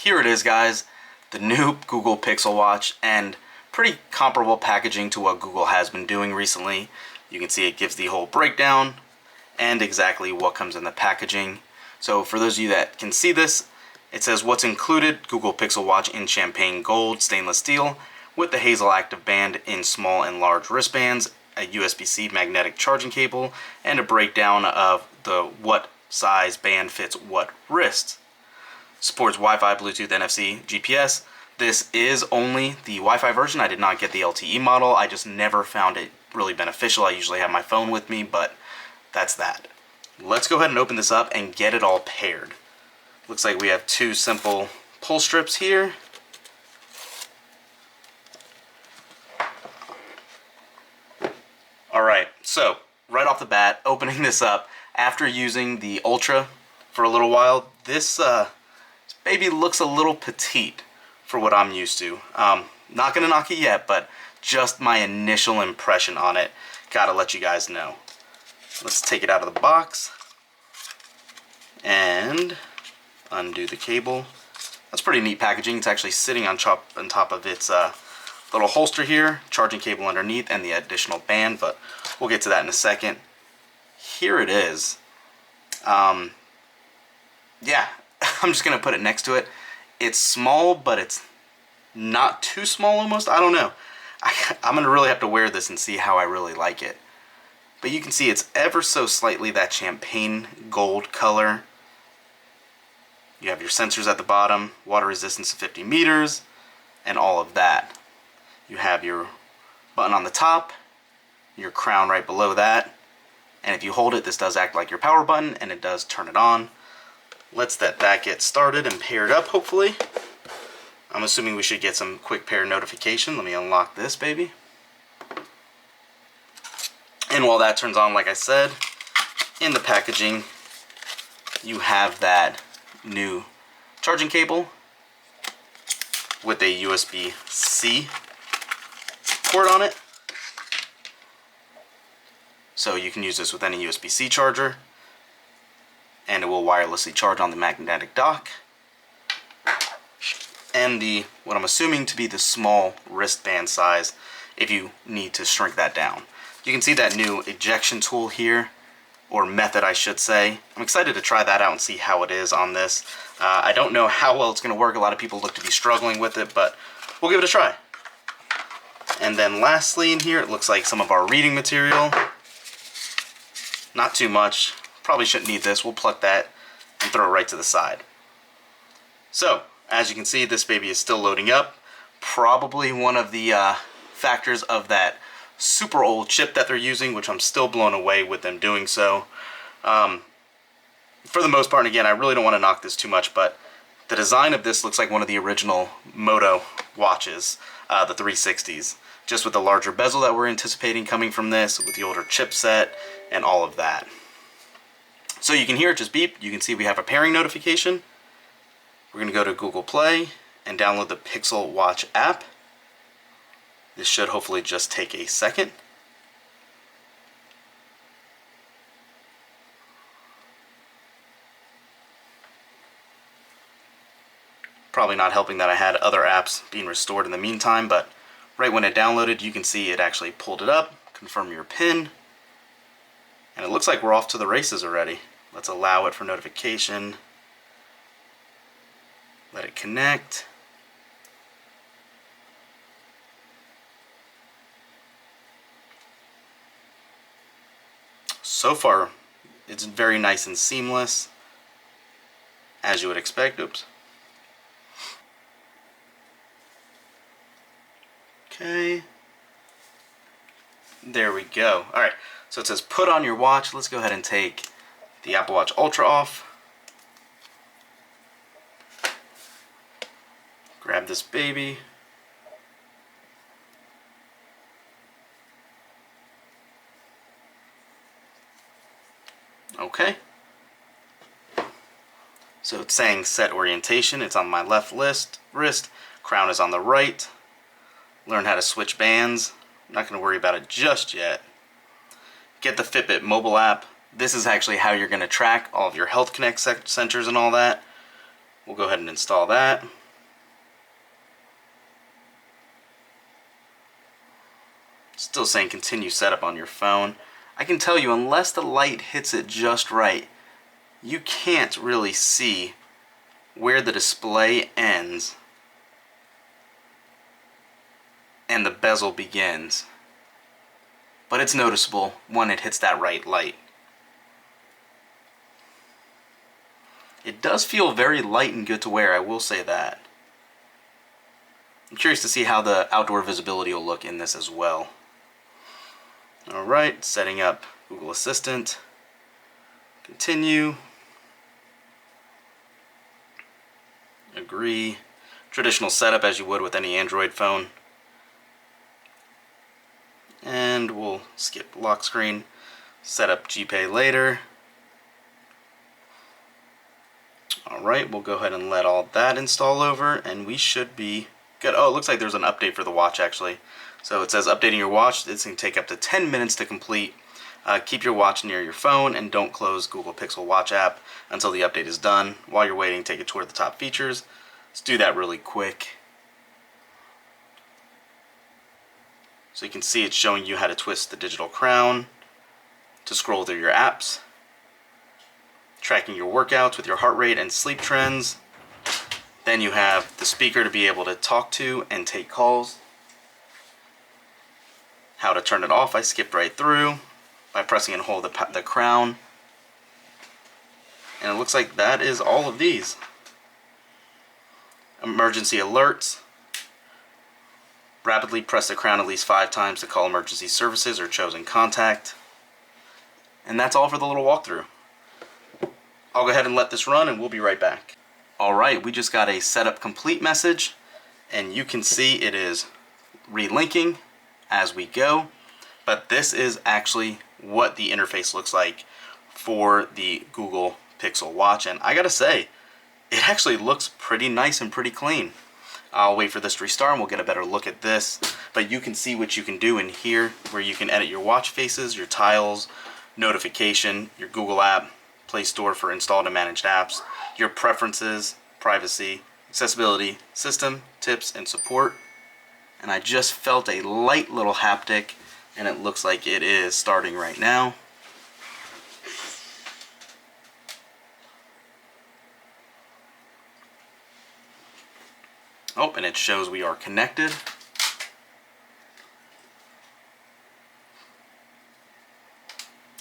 here it is, guys, the new Google Pixel Watch, and pretty comparable packaging to what Google has been doing recently. You can see it gives the whole breakdown and exactly what comes in the packaging. So for those of you that can see this, it says what's included: Google Pixel Watch in champagne gold stainless steel with the Hazel Active Band in small and large wristbands, a USB-C magnetic charging cable, and a breakdown of the what size band fits what wrist. Supports Wi-Fi, Bluetooth, NFC, GPS. This is only the Wi-Fi version. I did not get the LTE model. I just never found it really beneficial. I usually have my phone with me, but that's that. Let's go ahead and open this up and get it all paired. Looks like we have two simple pull strips here. Alright, so right off the bat, opening this up, after using the Ultra for a little while, this baby looks a little petite for what I'm used to. Not gonna knock it yet, but just my initial impression on it, gotta let you guys know. Let's take it out of the box and undo the cable. That's pretty neat packaging. It's actually sitting on top of its little holster here, charging cable underneath, and the additional band, but we'll get to that in a second. Here it is. Yeah, I'm just gonna put it next to it. It's small, but it's not too small almost. I don't know. I'm gonna really have to wear this and see how I really like it. But you can see it's ever so slightly that champagne gold color. You have your sensors at the bottom, water resistance of 50 meters, and all of that. You have your button on the top, your crown right below that, and if you hold it, this does act like your power button, and it does turn it on. Let's let that get started and paired up, hopefully. I'm assuming we should get some quick pair notification. Let me unlock this baby. And while that turns on, like I said, in the packaging, you have that new charging cable with a USB-C port on it. So you can use this with any USB-C charger, and it will wirelessly charge on the magnetic dock. And the, what I'm assuming to be the small wristband size if you need to shrink that down. You can see that new ejection tool here, or method I should say. I'm excited to try that out and see how it is on this. I don't know how well it's going to work. A lot of people look to be struggling with it, but we'll give it a try. And then lastly in here, it looks like some of our reading material. Not too much. Probably shouldn't need this. We'll pluck that and throw it right to the side. So, as you can see, this baby is still loading up. Probably one of the factors of that super old chip that they're using, which I'm still blown away with them doing so. For the most part, and again, I really don't want to knock this too much, but the design of this looks like one of the original Moto watches, the 360s, just with the larger bezel that we're anticipating coming from this, with the older chipset, and all of that. So you can hear it just beep. You can see we have a pairing notification. We're going to go to Google Play and download the Pixel Watch app. This should hopefully just take a second. Probably not helping that I had other apps being restored in the meantime, but right when it downloaded, you can see it actually pulled it up, confirm your PIN, and it looks like we're off to the races already. Let's allow it for notification. Let it connect. So far, it's very nice and seamless, as you would expect. Oops. Okay. There we go. Alright, so it says put on your watch. Let's go ahead and take the Apple Watch Ultra off. Grab this baby. Okay. So it's saying set orientation. It's on my left wrist. Crown is on the right. Learn how to switch bands. I'm not going to worry about it just yet. Get the Fitbit Mobile App. This is actually how you're going to track all of your Health Connect sensors and all that. We'll go ahead and install that. Still saying continue setup on your phone. I can tell you, unless the light hits it just right, you can't really see where the display ends and the bezel begins. But it's noticeable when it hits that right light. It does feel very light and good to wear, I will say that. I'm curious to see how the outdoor visibility will look in this as well. Alright, setting up Google Assistant. Continue. Agree. Traditional setup as you would with any Android phone. And we'll skip lock screen. Set up GPay later. Alright, we'll go ahead and let all that install over and we should be good. Oh, it looks like there's an update for the watch actually. So it says updating your watch. It's going to take up to 10 minutes to complete. Keep your watch near your phone and don't close Google Pixel Watch app until the update is done. While you're waiting, take a tour of the top features. Let's do that really quick. So you can see it's showing you how to twist the digital crown to scroll through your apps. Tracking your workouts with your heart rate and sleep trends. Then you have the speaker to be able to talk to and take calls. How to turn it off, I skipped right through by pressing and hold the crown. And it looks like that is all of these. Emergency alerts. Rapidly press the crown at least 5 times to call emergency services or chosen contact. And that's all for the little walkthrough. I'll go ahead and let this run and we'll be right back. Alright, we just got a setup complete message and you can see it is relinking as we go, but this is actually what the interface looks like for the Google Pixel Watch, and I gotta say, it actually looks pretty nice and pretty clean. I'll wait for this to restart and we'll get a better look at this, but you can see what you can do in here, where you can edit your watch faces, your tiles, notification, your Google app, Play Store for installed and managed apps, your preferences, privacy, accessibility, system, tips, and support. And I just felt a light little haptic, and it looks like it is starting right now. Oh, and it shows we are connected.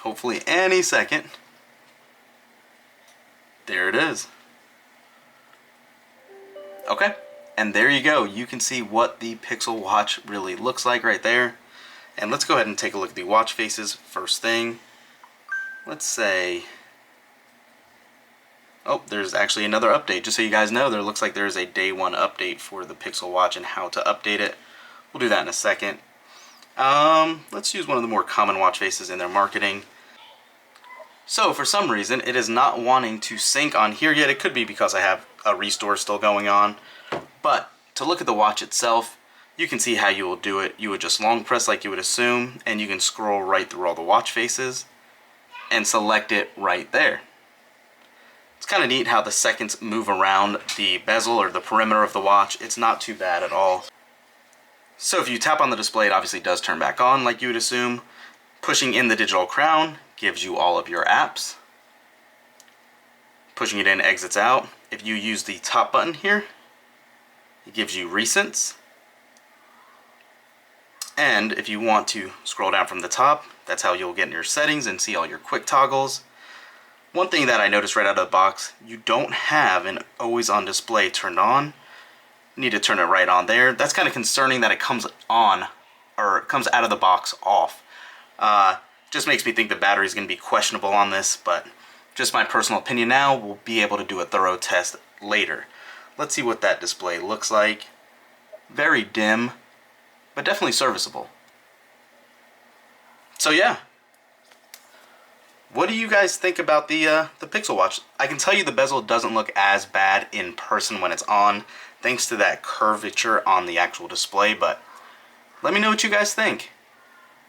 Hopefully any second. There it is. Okay. And there you go. You can see what the Pixel Watch really looks like right there. And let's go ahead and take a look at the watch faces first thing. Let's say... Oh, there's actually another update. Just so you guys know, there looks like there's a day 1 update for the Pixel Watch and how to update it. We'll do that in a second. Let's use one of the more common watch faces in their marketing. So for some reason, it is not wanting to sync on here yet. It could be because I have a restore still going on. But to look at the watch itself, you can see how you will do it. You would just long press like you would assume, and you can scroll right through all the watch faces and select it right there. It's kind of neat how the seconds move around the bezel or the perimeter of the watch. It's not too bad at all. So if you tap on the display, it obviously does turn back on like you would assume. Pushing in the digital crown gives you all of your apps. Pushing it in exits out. If you use the top button here, it gives you recents. And if you want to scroll down from the top, that's how you'll get in your settings and see all your quick toggles. One thing that I noticed right out of the box, you don't have an always on display turned on. You need to turn it right on there. That's kind of concerning that it comes on, or it comes out of the box off. Just makes me think the battery is going to be questionable on this, but just my personal opinion now. We'll be able to do a thorough test later. Let's see what that display looks like. Very dim, but definitely serviceable. So yeah. What do you guys think about the Pixel Watch? I can tell you the bezel doesn't look as bad in person when it's on, thanks to that curvature on the actual display, but let me know what you guys think.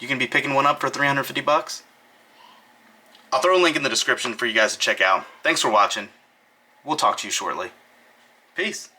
You can be picking one up for 350 bucks. I'll throw a link in the description for you guys to check out. Thanks for watching. We'll talk to you shortly. Peace.